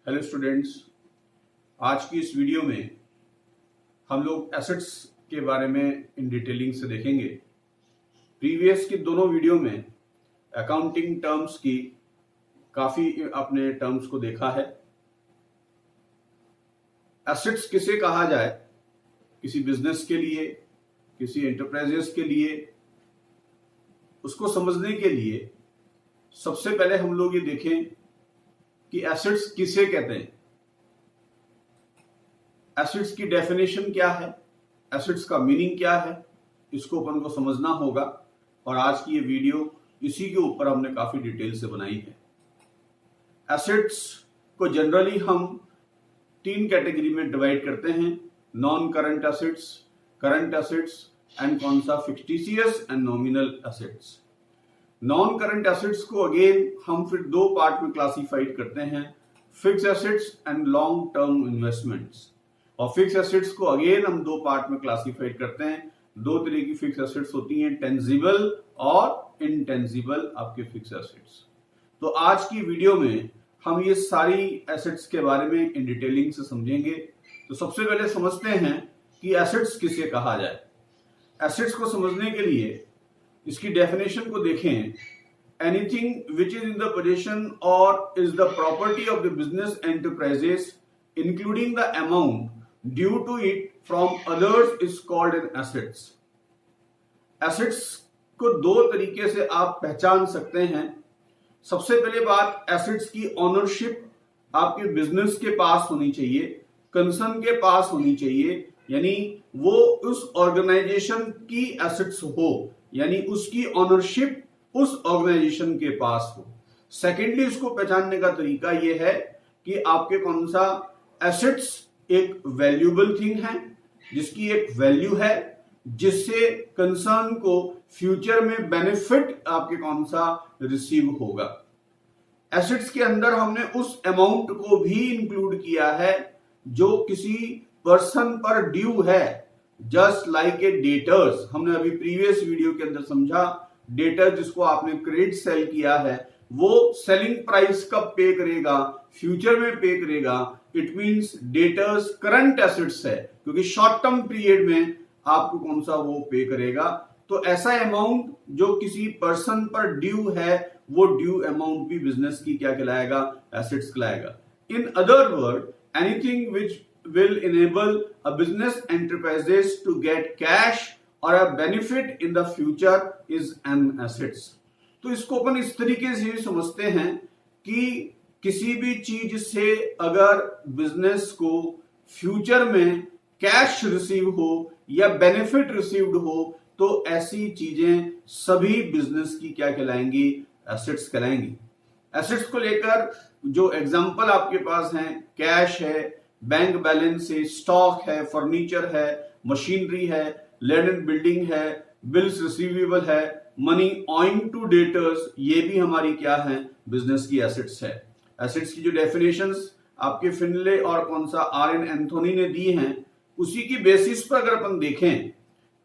Hello students, आज की इस वीडियो में हम लोग एसेट्स के बारे में इन डिटेलिंग से देखेंगे। प्रीवियस की दोनों वीडियो में अकाउंटिंग टर्म्स की काफी अपने टर्म्स को देखा है। एसेट्स किसे कहा जाए, किसी बिजनेस के लिए, किसी एंटरप्राइजेस के लिए, उसको समझने के लिए सबसे पहले हम लोग ये देखें कि एसेट्स किसे कहते हैं। एसेट्स की डेफिनेशन क्या है, एसेट्स का मीनिंग क्या है, इसको अपन को समझना होगा। और आज की ये वीडियो इसी के ऊपर हमने काफी डिटेल से बनाई है। एसेट्स को जनरली हम 3 कैटेगरी में डिवाइड करते हैं, non current assets, current assets and कौन सा fictitious and nominal assets. Non current assets को अगेन हम फिर 2 पार्ट में क्लासिफाइड करते हैं, fix assets and long term investments. और फिक्स एसेट्स को अगेन हम 2 पार्ट में क्लासिफाइड करते हैं। 2 तरह की फिक्स एसेट्स होती हैं, टेंजिबल और इनटेंजिबल आपके फिक्स एसेट्स। तो आज की वीडियो में हम ये सारी एसेट्स के बारे में इन डिटेलिंग से समझेंगे। तो सबसे पहले समझते हैं कि एसेट्स किसे कहा जाए। एसेट्स को समझने के लिए इसकी डेफिनेशन को देखें। Anything which is in the possession और is the property of the business enterprises including the amount due to it from others is called an assets. Assets को 2 तरीके से आप पहचान सकते हैं। सबसे पहले बात, एसेट्स की ओनरशिप आपके बिजनेस के पास होनी चाहिए, कंसर्न के पास होनी चाहिए, यानी वो उस ऑर्गेनाइजेशन की एसेट्स हो, यानी उसकी ओनरशिप उस ऑर्गेनाइजेशन के पास हो। सेकेंडली, उसको पहचानने का तरीका यह है कि आपके कौन सा एसेट्स एक वैल्यूएबल थिंग है, जिसकी एक वैल्यू है, जिससे कंसर्न को फ्यूचर में बेनिफिट आपके कौन सा रिसीव होगा। एसेट्स के अंदर हमने उस अमाउंट को भी इंक्लूड किया है जो किसी पर्सन पर ड्यू है, जस्ट लाइक ए डेटर्स। हमने अभी प्रीवियस वीडियो के अंदर समझा, डेटर जिसको आपने क्रेडिट सेल किया है, वो सेलिंग प्राइस कब पे करेगा, फ्यूचर में पे करेगा। It means debtors current assets है, क्योंकि शॉर्ट टर्म पीरियड में आपको कौन सा वो पे करेगा। तो ऐसा अमाउंट जो किसी पर्सन पर ड्यू है, वो ड्यू अमाउंट भी बिजनेस की क्या कहलाएगा, एसेट्स कहलाएगा। In other word, anything which will enable a business enterprises to get cash or a benefit in the future is an assets। तो इसको अपन इस तरीके से समझते हैं कि किसी भी चीज से अगर बिजनेस को फ्यूचर में कैश रिसीव हो या बेनिफिट रिसीव्ड हो, तो ऐसी चीजें सभी बिजनेस की क्या कहलाएंगी, एसेट्स कहलाएंगी। एसेट्स को लेकर जो एग्जांपल आपके पास हैं, कैश है, बैंक बैलेंस है, स्टॉक है, फर्नीचर है, मशीनरी है, लैंड एंड बिल्डिंग है, बिल्स रिसीवेबल है, मनी ऑइंग टू डेटर्स, ये भी हमारी क्या है, बिजनेस की एसेट्स है। एसेट्स की जो डेफिनेशंस आपके फिनले और कौन सा आर.एन. एंथोनी ने दी हैं, उसी की बेसिस पर अगर अपन देखें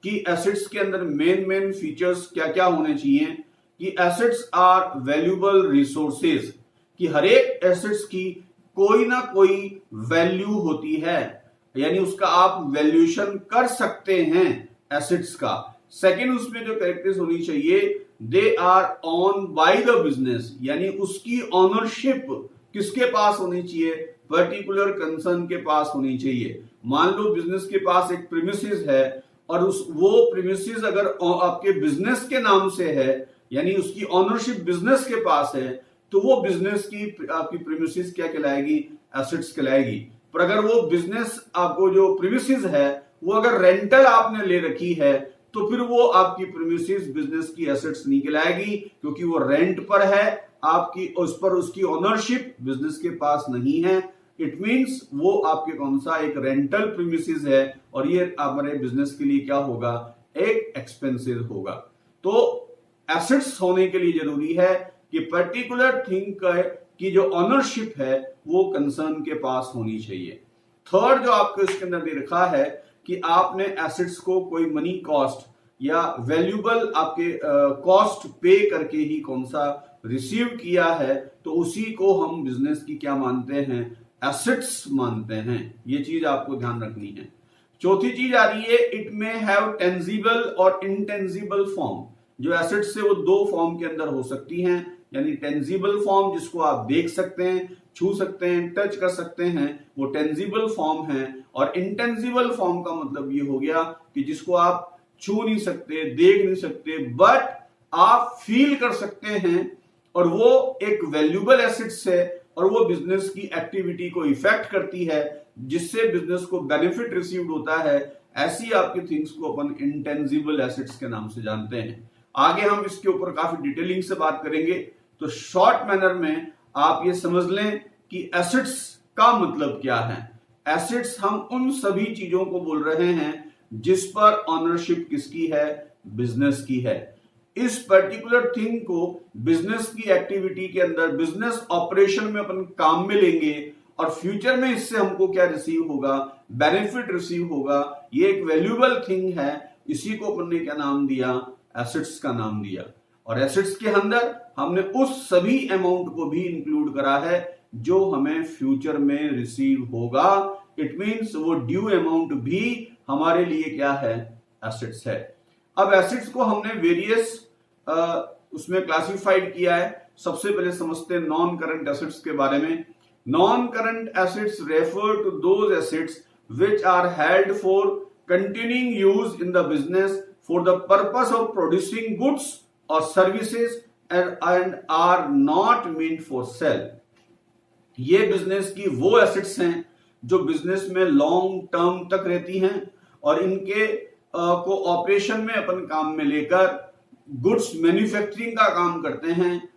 कि एसेट्स के अंदर मेन फीचर्स क्या क्या होने चाहिए, कि एसेट्स आर वैल्यूएबल रिसोर्सेज, कि हर एक एसेट्स की कोई ना कोई वैल्यू होती है, यानी उसका आप वैल्यूएशन कर सकते हैं एसेट्स का। सेकंड, उसमें जो कैरेक्टर्स होनी चाहिए, they our own by the business, यानी उसकी ओनरशिप किसके पास होनी चाहिए, पर्टिकुलर कंसर्न के पास होनी चाहिए। मान लो बिजनेस के पास एक प्रीमिसेस है और वो प्रीमिसेस अगर आपके बिजनेस के नाम से है, यानी उसकी ओनरशिप बिजनेस के पास है, तो वो बिजनेस की आपकी प्रीमिसेस क्या कहलाएगी, एसेट्स कहलाएगी। पर अगर वो बिजनेस आपको जो प्रीमिसेस है वो अगर रेंटल आपने ले रखी है, तो फिर वो आपकी प्रीमिसेस बिजनेस की एसेट्स नहीं कहलाएगी, क्योंकि वो रेंट पर है, आपकी उस पर उसकी ओनरशिप बिजनेस के पास नहीं है। इट मींस वो आपके कौन सा एक रेंटल प्रीमिसेस है, और ये हमारे बिजनेस के लिए क्या होगा, एक एक्सपेंसिव होगा। तो एसेट्स होने के लिए जरूरी है कि पर्टिकुलर थिंग की जो ओनरशिप है वो कंसर्न के पास होनी चाहिए। थर्ड, जो आपको इसके अंदर दे रखा है कि आपने एसेट्स को कोई मनी कॉस्ट या वैल्यूएबल आपके कॉस्ट पे करके ही कौन सा रिसीव किया है, तो उसी को हम बिजनेस की क्या मानते हैं, एसेट्स मानते हैं। ये चीज आपको ध्यान रखनी है। चौथी चीज आ रही है, इट मे हैव टेंजिबल और इनटेंजिबल फॉर्म। जो एसेट्स है वो दो फॉर्म के अंदर हो सकती हैं, यानी टेंजिबल फॉर्म जिसको आप देख सकते हैं, छू सकते हैं, टच कर सकते हैं, वो टेंजिबल फॉर्म है। और इंटेंजिबल फॉर्म का मतलब ये हो गया कि जिसको आप छू नहीं सकते, देख नहीं सकते, बट आप फील कर सकते हैं, और वो एक वैल्यूएबल एसेट्स है और वो बिजनेस की एक्टिविटी को इफेक्ट करती है, जिससे बिजनेस को बेनिफिट रिसीव्ड होता है। ऐसी आपकी थिंग्स को अपन इंटेंजिबल एसेट्स के नाम से जानते हैं। आगे हम इसके ऊपर काफी डिटेलिंग से बात करेंगे। तो शॉर्ट मैनर में आप ये समझ लें कि एसेट्स का मतलब क्या है। एसेट्स हम उन सभी चीजों को बोल रहे हैं जिस पर ऑनरशिप किसकी है, बिजनेस की है। इस पर्टिकुलर थिंग को बिजनेस की एक्टिविटी के अंदर, बिजनेस ऑपरेशन में अपन काम में लेंगे और फ्यूचर में इससे हमको क्या रिसीव होगा, बेनिफिट रिसीव होगा। ये एक वैल्यूएबल थिंग है, इसी को अपन ने क्या नाम दिया, एसेट्स का नाम दिया। और एसेट्स के अंदर हमने उस सभी अमाउंट को भी इंक्लूड करा है जो हमें फ्यूचर में रिसीव होगा। इट मींस वो ड्यू अमाउंट भी हमारे लिए क्या है, एसेट्स है। अब एसेट्स को हमने वेरियस उसमें क्लासिफाइड किया है। सबसे पहले समझते हैं नॉन करंट एसेट्स के बारे में। Non current assets refer to those assets which are held for continuing use in the business for the purpose of producing goods or services and are not meant for sale। ये business की वो assets हैं जो business में long term तक रहती हैं और इनके को ऑपरेशन में अपन काम में लेकर गुड्स मैन्युफैक्चरिंग का काम करते हैं,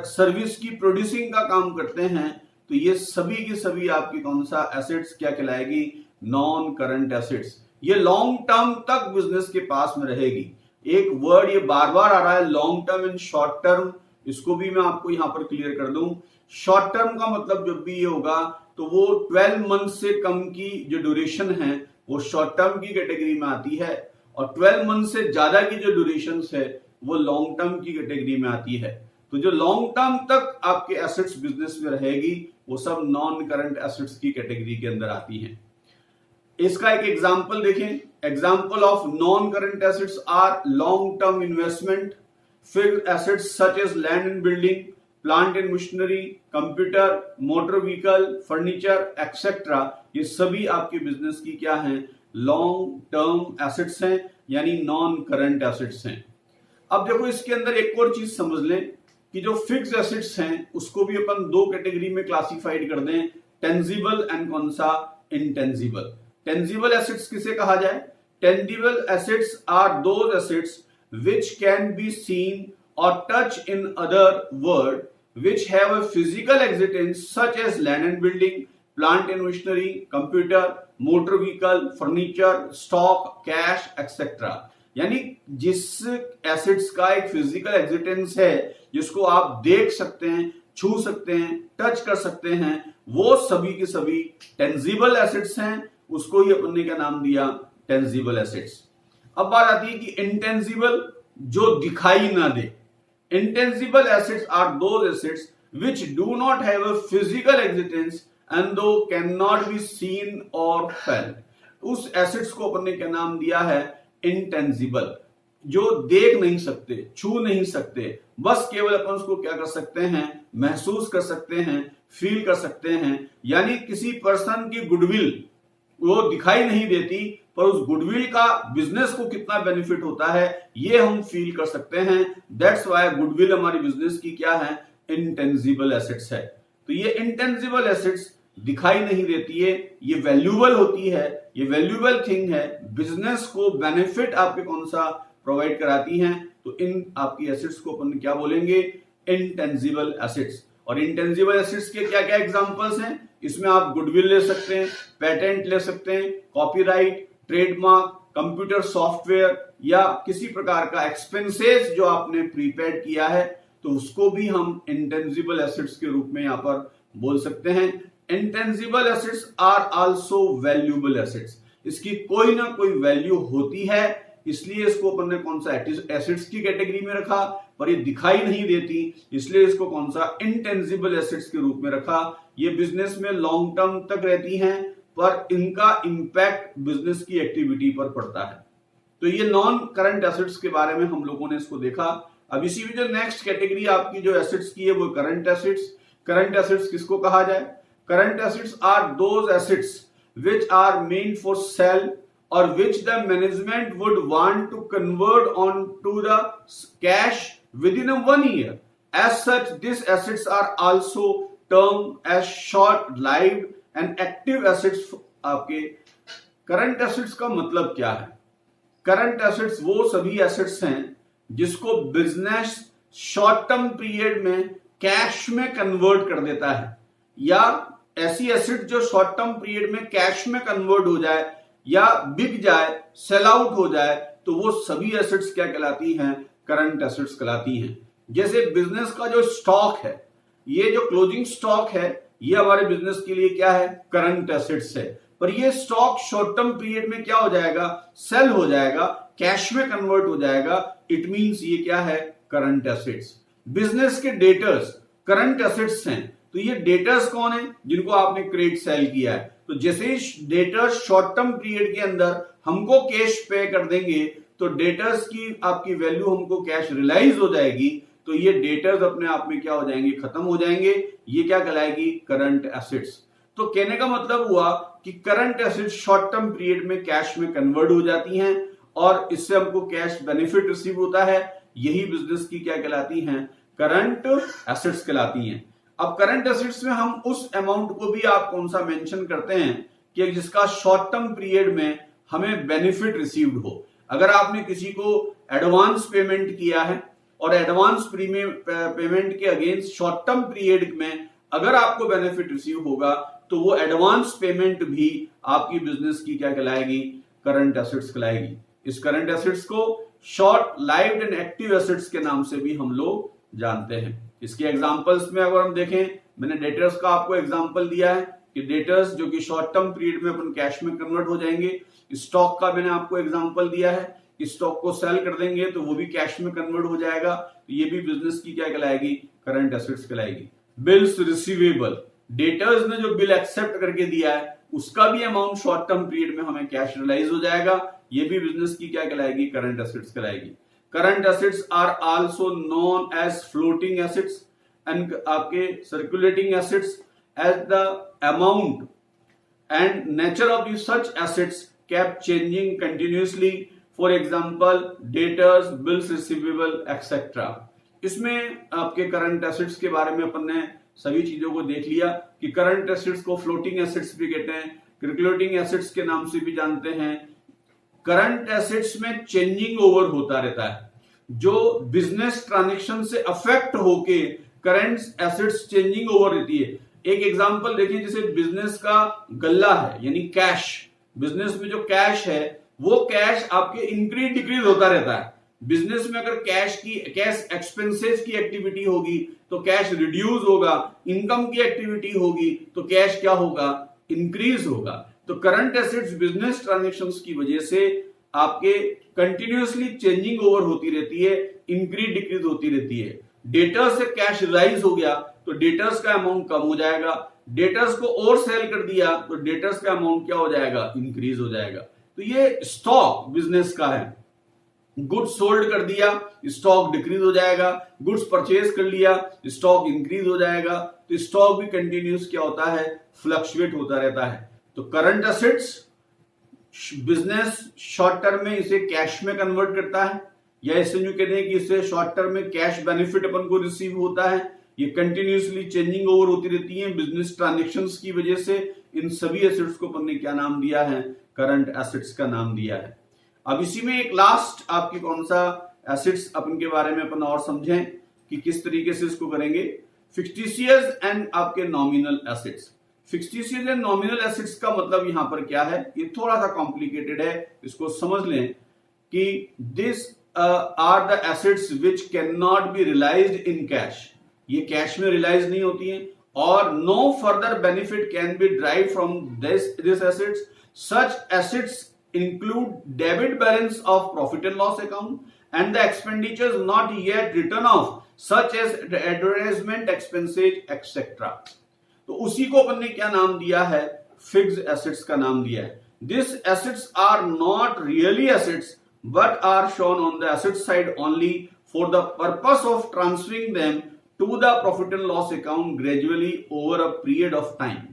सर्विस की प्रोड्यूसिंग का काम करते हैं। तो ये सभी की सभी आपकी कौन सा एसेट्स क्या कहलाएगी, नॉन करंट एसेट्स। ये लॉन्ग टर्म तक बिजनेस के पास में रहेगी। एक वर्ड ये बार बार आ रहा है, long term and short term, इसको भी मैं आपको यहां पर क्लियर कर दूं। शॉर्ट टर्म का मतलब जब भी ये होगा तो वो 12 मंथ से कम की जो ड्यूरेशन है वो शॉर्ट टर्म की कैटेगरी में आती है, और 12 मंथ से ज्यादा की जो ड्यूरेशन है वो लॉन्ग टर्म की कैटेगरी में आती है। तो जो लॉन्ग टर्म तक आपके एसेट्स बिजनेस में रहेगी वो सब नॉन करंट एसेट्स की कैटेगरी के अंदर आती हैं। इसका एक एग्जांपल देखें। Example of non current assets are long term investment, fixed assets such as land and building, plant and machinery, computer, motor vehicle, furniture etcetera. ये सभी आपके बिजनेस की क्या हैं, लॉन्ग टर्म एसेट्स हैं, यानी नॉन करंट एसेट्स हैं। अब देखो इसके अंदर एक और चीज समझ लें कि जो फिक्स्ड एसेट्स हैं उसको भी अपन दो कैटेगरी में क्लासिफाइड कर दें, टेंजिबल एंड कौन सा, इंटेंजिबल। टेंजिबल एसेट्स किसे कहा जाए, tangible assets are those assets which can be seen or touched in other world which have a physical existence such as land and building, plant and machinery, computer, motor vehicle, furniture, stock, cash etc। यानी जिस assets का एक physical existence है, जिसको आप देख सकते हैं, छू सकते हैं, टच कर सकते हैं, वो सभी के सभी टेंजिबल एसेट्स हैं। उसको ही अपन ने क्या नाम दिया, टेंजिबल एसेट्स। अब बात आती है कि इंटेंजिबल, जो दिखाई ना दे। Intangible assets are those assets which do not have a physical existence and though cannot be seen or felt। उस एसेट्स को अपन ने क्या नाम दिया है, इंटेंजिबल, जो देख नहीं सकते, छू नहीं सकते, बस केवल अपन उसको क्या कर सकते हैं, महसूस कर सकते हैं, फील कर सकते हैं। यानी किसी पर्सन की गुडविल वो दिखाई नहीं देती, पर उस गुडविल का बिजनेस को कितना बेनिफिट होता है ये हम फील कर सकते हैं। दैट्स व्हाई गुडविल हमारी बिजनेस की क्या है, इंटेंजिबल एसेट्स है। तो ये इंटेंजिबल एसेट्स दिखाई नहीं देती है, ये वैल्यूएबल होती है, ये वैल्यूएबल थिंग है, बिजनेस को बेनिफिट आपके कौन सा प्रोवाइड कराती हैं। तो इन आपकी एसेट्स को अपन क्या बोलेंगे, इंटेंजिबल एसेट्स। और इंटेंजिबल एसेट्स के क्या क्या एग्जांपल्स हैं, इसमें आप गुडविल ले सकते हैं, पेटेंट ले सकते हैं, कॉपीराइट, ट्रेडमार्क, कंप्यूटर सॉफ्टवेयर, या किसी प्रकार का एक्सपेंसेस जो आपने प्रीपेड किया है, तो उसको भी हम इंटेंजिबल एसेट्स के रूप में यहां पर बोल सकते हैं। Intangible assets are also valuable assets. इसकी कोई ना कोई वैल्यू होती है, इसलिए इसको अपन ने कौन सा एसेट्स की कैटेगरी में रखा, पर ये दिखाई नहीं देती, इसलिए इसको कौन सा इंटेंजिबल एसेट्स के रूप में रखा। ये बिजनेस में लॉन्ग टर्म तक रहती हैं, पर इनका इंपैक्ट बिजनेस की एक्टिविटी पर पड़ता है। तो ये नॉन करंट एसेट्स के बारे में हम लोगों ने इसको देखा। अब इसी में जो नेक्स्ट कैटेगरी आपकी जो एसेट्स की है वो करंट एसेट्स। करंट एसेट्स किसको कहा जाए? Current assets are those assets which are meant for sale or which the management would want to convert on to the cash within 1 year. As such, these assets are also termed as short-lived and active assets. आपके current assets का मतलब क्या है? Current assets वो सभी assets हैं जिसको business short term period में कैश में कन्वर्ट कर देता है, या ऐसी एसेट जो शॉर्ट टर्म पीरियड में कैश में कन्वर्ट हो जाए या बिक जाए, सेल आउट हो जाए, तो वो सभी एसेट्स क्या कहलाती हैं? करंट एसेट्स कहलाती हैं। जैसे बिजनेस का जो स्टॉक है, ये जो क्लोजिंग स्टॉक है, ये हमारे बिजनेस के लिए क्या है? करंट एसेट्स है। पर ये स्टॉक शॉर्ट टर्म पीरियड में क्या हो जाएगा? सेल हो जाएगा, कैश में कन्वर्ट हो जाएगा। इट मींस ये क्या है? Current assets. बिजनेस के डेटर्स करंट एसेट्स हैं। तो ये डेटर्स कौन है? जिनको आपने क्रेडिट सेल किया है। तो जैसे ही डेटर्स शॉर्ट टर्म पीरियड के अंदर हमको कैश पे कर देंगे, तो डेटर्स की आपकी वैल्यू हमको कैश रियलाइज हो जाएगी, तो ये डेटर्स अपने आप में क्या हो जाएंगे? खत्म हो जाएंगे। ये क्या कहलाएगी? Current assets. तो कहने का मतलब हुआ कि current assets short term period में कैश में कन्वर्ट हो जाती हैं और इससे हमको कैश बेनिफिट रिसीव होता है। यही बिजनेस की क्या कहलाती हैं? करंट एसेट्स कहलाती हैं। अब करंट एसेट्स में हम उस अमाउंट को भी आप कौन सा मेंशन करते हैं कि जिसका शॉर्ट टर्म पीरियड में हमें बेनिफिट रिसीव्ड हो। अगर आपने किसी को एडवांस पेमेंट किया है और एडवांस प्रीमियम पेमेंट के अगेंस्ट शॉर्ट टर्म पीरियड में अगर आपको बेनिफिट रिसीव होगा, तो वो एडवांस पेमेंट भी आपकी बिजनेस की क्या कहलाएगी? करंट एसेट्स कहलाएगी। इस करंट एसेट्स को short lived and active assets के नाम से भी हम लोग जानते हैं। इसके एग्जांपल्स में अगर हम देखें, मैंने डेटर्स का आपको एग्जांपल दिया है कि डेटर्स जो कि शॉर्ट टर्म पीरियड में अपन कैश में कन्वर्ट हो जाएंगे। स्टॉक का मैंने आपको एग्जांपल दिया है कि स्टॉक को सेल कर देंगे तो वो भी कैश में कन्वर्ट हो जाएगा। तो ये भी बिजनेस की क्या कहलाएगी? करंट एसेट्स कहलाएगी। बिल्स रिसीवेबल, डेटर्स ने जो बिल एक्सेप्ट करके दिया है उसका भी अमाउंट शॉर्ट टर्म पीरियड में हमें कैश रियलाइज हो जाएगा। ये भी बिजनेस की क्या कहलाएगी? करंट एसेट्स कहलाएगी। Current assets are also known as floating assets and आपके circulating assets as the amount and nature of the such assets kept changing continuously. For example, debtors, bills receivable, etc. इसमें आपके current assets के बारे में अपन ने सभी चीजों को देख लिया कि current assets को floating assets भी कहते हैं, circulating assets के नाम से भी जानते हैं। करंट एसेट्स में चेंजिंग ओवर होता रहता है। जो बिजनेस ट्रांजैक्शन से अफेक्ट होके करंट एसेट्स चेंजिंग ओवर रहती है। एक एग्जांपल देखिए, जैसे बिजनेस का गल्ला है यानी कैश। बिजनेस में जो कैश है वो कैश आपके इंक्रीज डिक्रीज होता रहता है। बिजनेस में अगर कैश एक्सपेंसेस की एक्टिविटी होगी तो कैश रिड्यूस होगा, इनकम की एक्टिविटी होगी तो कैश क्या होगा? इंक्रीज होगा। तो करंट एसेट्स बिजनेस ट्रांजैक्शंस की वजह से आपके कंटिन्यूअसली चेंजिंग ओवर होती रहती है, इंक्रीज डिक्रीज होती रहती है। डेटर्स से कैश राइज हो गया तो डेटर्स का अमाउंट कम हो जाएगा, डेटर्स को और सेल कर दिया तो डेटर्स का अमाउंट क्या हो जाएगा? इंक्रीज हो जाएगा। तो ये स्टॉक बिजनेस का है। गुड्स सोल्ड कर दिया, स्टॉक डिक्रीज हो जाएगा, गुड्स परचेज कर लिया, स्टॉक इंक्रीज हो जाएगा। तो स्टॉक भी कंटिन्यूस क्या होता है? फ्लक्चुएट होता रहता है। तो current assets business short term में इसे कैश में कन्वर्ट करता है, या इसे यूं कहते हैं कि इससे शॉर्ट टर्म में कैश बेनिफिट अपन को रिसीव होता है। ये कंटिन्यूसली चेंजिंग ओवर होती रहती है बिजनेस ट्रांजैक्शंस की वजह से। इन सभी एसेट्स को अपन ने क्या नाम दिया है? करंट एसेट्स का नाम दिया है। अब इसी में एक लास्ट आपकी कौन सा एसेट्स अपन के बारे में अपन और समझें कि किस तरीके से इसको करेंगे। फिक्टिशियस एंड आपके nominal assets. Fictitious and nominal assets का मतलब यहां पर क्या है? ये थोड़ा सा कॉम्प्लिकेटेड है, इसको समझ लें कि this are the assets which can not be realised in cash. ये कैश में रियलाइज नहीं होती हैं और no further benefit can be drive from this assets. Such assets include debit balance of profit and loss account and the expenditures not yet written off such as advertisement expenses etc. तो उसी को अपन ने क्या नाम दिया है, fixed assets का नाम दिया है. This assets are not really assets but are shown on the asset side only for the purpose of transferring them to the profit and loss account gradually over a period of time.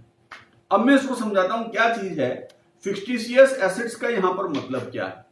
अब मैं इसको समझाता हूं क्या चीज है. Fictitious assets का यहां पर मतलब क्या है.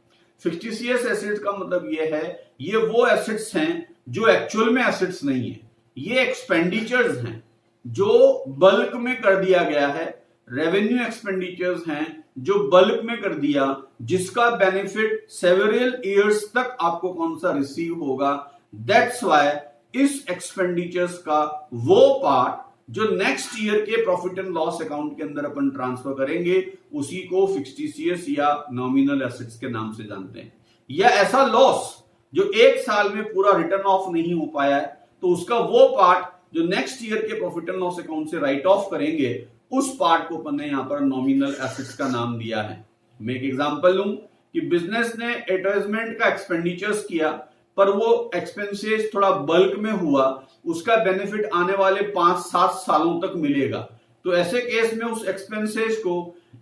फिक्टिशियस एसेट्स का मतलब ये है, ये वो एसेट्स हैं जो एक्चुअल में एसेट्स नहीं है. ये एक्सपेंडिचर्स हैं जो बल्क में कर दिया गया है. रेवेन्यू एक्सपेंडिचर्स हैं जो बल्क में कर दिया, जिसका बेनिफिट सेवरल इयर्स तक आपको कौन सा रिसीव होगा. दैट्स व्हाई इस एक्सपेंडिचर्स का वो पार्ट जो नेक्स्ट ईयर के प्रॉफिट एंड लॉस अकाउंट के अंदर अपन ट्रांसफर करेंगे, उसी को फिक्टिशियस या नॉमिनल एसेट्स के नाम से जानते हैं. या ऐसा लॉस जो एक साल में पूरा रिटर्न ऑफ नहीं हो पाया है, तो उसका वो पार्ट जो नेक्स्ट ईयर के प्रॉफिट एंड लॉस अकाउंट से राइट ऑफ करेंगे, उस पार्ट को अपन ने यहां पर नॉमिनल एसेट्स का नाम दिया है. मैं एक एग्जांपल लूं कि बिजनेस ने एडवर्टाइजमेंट का एक्सपेंडिचर्स किया, पर वो एक्सपेंसेस थोड़ा बल्क में हुआ, उसका बेनिफिट आने वाले 5-7 सालों तक मिलेगा. तो ऐसे केस में उस एक्सपेंसेस को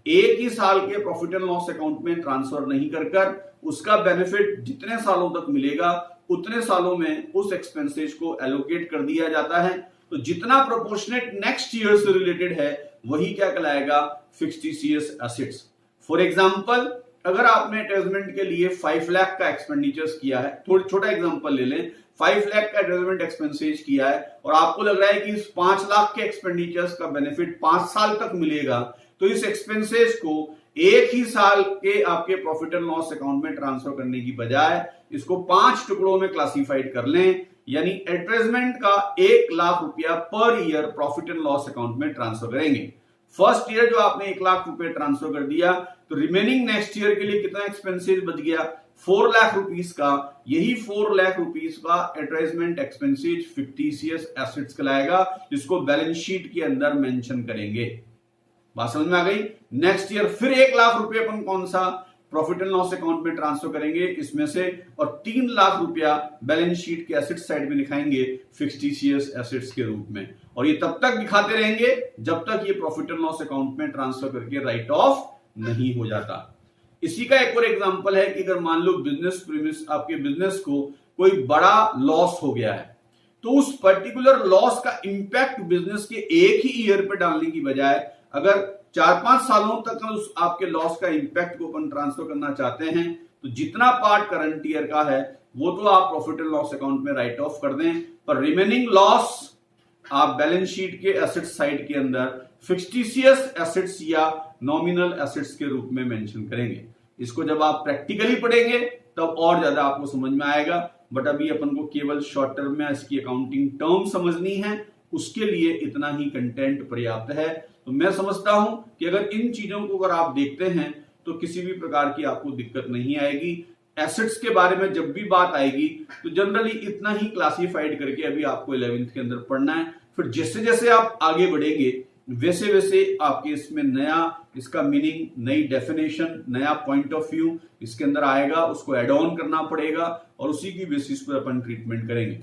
एक ही साल के प्रॉफिट एंड लॉस अकाउंट में ट्रांसफर नहीं कर उसका बेनिफिट जितने सालों तक मिलेगा उतने सालों में उस एक्सपेंसेस को एलोकेट कर दिया जाता है. तो जितना प्रोपोर्शनेट नेक्स्ट ईयर से रिलेटेड है वही क्या कहलाएगा, फिक्टिशियस एसेट्स. फॉर एग्जांपल, अगर आपने एडवर्टाइजमेंट के लिए 5 लाख का एक्सपेंडिचर्स किया है, थोड़ा छोटा एग्जांपल ले लें, 5 लाख का एडवर्टाइजमेंट एक्सपेंसेस किया है और आपको लग रहा है कि इस 5 लाख के एक्सपेंडिचर्स का बेनिफिट 5 साल तक मिलेगा, तो इस एक्सपेंसेस को एक ही साल के आपके प्रॉफिट एंड लॉस अकाउंट में ट्रांसफर करने की बजाय इसको 5 टुकड़ों में क्लासिफाइड कर लें. यानी एडवर्टाइजमेंट का 1 लाख रुपया per year profit and loss account में ट्रांसफर करेंगे. फर्स्ट ईयर जो आपने 1 लाख रुपए ट्रांसफर कर दिया, तो रिमेनिंग नेक्स्ट ईयर के लिए कितना एक्सपेंसेस बच गया, 4 लाख रुपीस का. यही 4 लाख रुपीस का एडवर्टाइजमेंट एक्सपेंसेस फिक्टिशियस एसेट्स कहलाएगा, जिसको बैलेंस शीट के अंदर मेंशन करेंगे. बात समझ में आ गई. नेक्स्ट ईयर फिर 1 लाख रुपए अपन कौन सा प्रॉफिट एंड लॉस अकाउंट में ट्रांसफर करेंगे इसमें से, और 3 लाख रुपया बैलेंस शीट के एसेट साइड में दिखाएंगे फिक्टिशियस एसेट्स के रूप में. और ये तब तक दिखाते रहेंगे जब तक ये प्रॉफिट एंड लॉस अकाउंट में ट्रांसफर करके राइट ऑफ नहीं हो जाता. इसी का एक और एग्जांपल है कि अगर मान लो बिजनेस प्रीमिस आपके बिजनेस को कोई बड़ा लॉस हो गया है, तो उस पर्टिकुलर लॉस का इंपैक्ट बिजनेस के एक ही ईयर पे डालने की बजाय अगर 4-5 सालों तक उस आपके लॉस का इंपैक्ट को अपन ट्रांसफर करना चाहते हैं, तो जितना पार्ट करंट ईयर का है वो तो आप प्रॉफिट एंड लॉस अकाउंट में राइट ऑफ कर दें, पर रिमेनिंग लॉस आप बैलेंस शीट के एसेट साइड के अंदर फिक्टिशियस एसेट्स या नॉमिनल एसेट्स के रूप में मेंशन करेंगे. इसको जब आप प्रैक्टिकली पढ़ेंगे तब और ज्यादा आपको समझ में आएगा, बट अभी अपन को केवल शॉर्ट टर्म में इसकी अकाउंटिंग टर्म समझनी है, उसके लिए इतना ही कंटेंट पर्याप्त है. तो मैं समझता हूं कि अगर इन चीजों को अगर आप देखते हैं तो किसी भी प्रकार की आपको दिक्कत नहीं आएगी. एसेट्स के बारे में जब भी बात आएगी तो जनरली इतना ही क्लासिफाइड करके अभी आपको 11th के अंदर पढ़ना है. फिर जैसे जैसे आप आगे बढ़ेंगे वैसे वैसे आपके इसमें नया इसका मीनिंग, नई डेफिनेशन, नया पॉइंट ऑफ व्यू इसके अंदर आएगा, उसको एड ऑन करना पड़ेगा और उसी की बेसिस पर अपन ट्रीटमेंट करेंगे.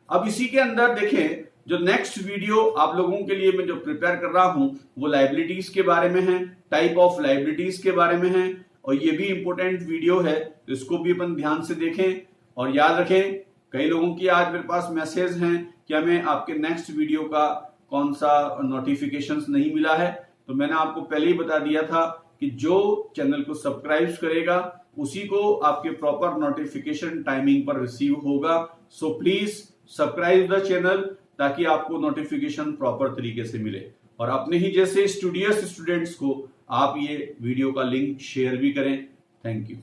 अब इसी के अंदर देखें, जो नेक्स्ट वीडियो आप लोगों के लिए मैं जो प्रिपेयर कर रहा हूं वो लायबिलिटीज के बारे में है, टाइप ऑफ लायबिलिटीज के बारे में है, और ये भी इंपॉर्टेंट वीडियो है, तो इसको भी अपन ध्यान से देखें. और याद रखें, कई लोगों की आज मेरे पास मैसेज हैं कि हमें आपके नेक्स्ट वीडियो का कौन सा नोटिफिकेशंस नहीं मिला है. तो मैंने आपको पहले ही बता दिया था कि जो चैनल को सब्सक्राइब करेगा उसी को आपके प्रॉपर नोटिफिकेशन टाइमिंग पर रिसीव होगा. So please subscribe the channel ताकि आपको नोटिफिकेशन प्रॉपर तरीके से मिले, और अपने ही जैसे स्टूडियस स्टूडेंट्स को आप ये वीडियो का लिंक शेयर भी करें. Thank you.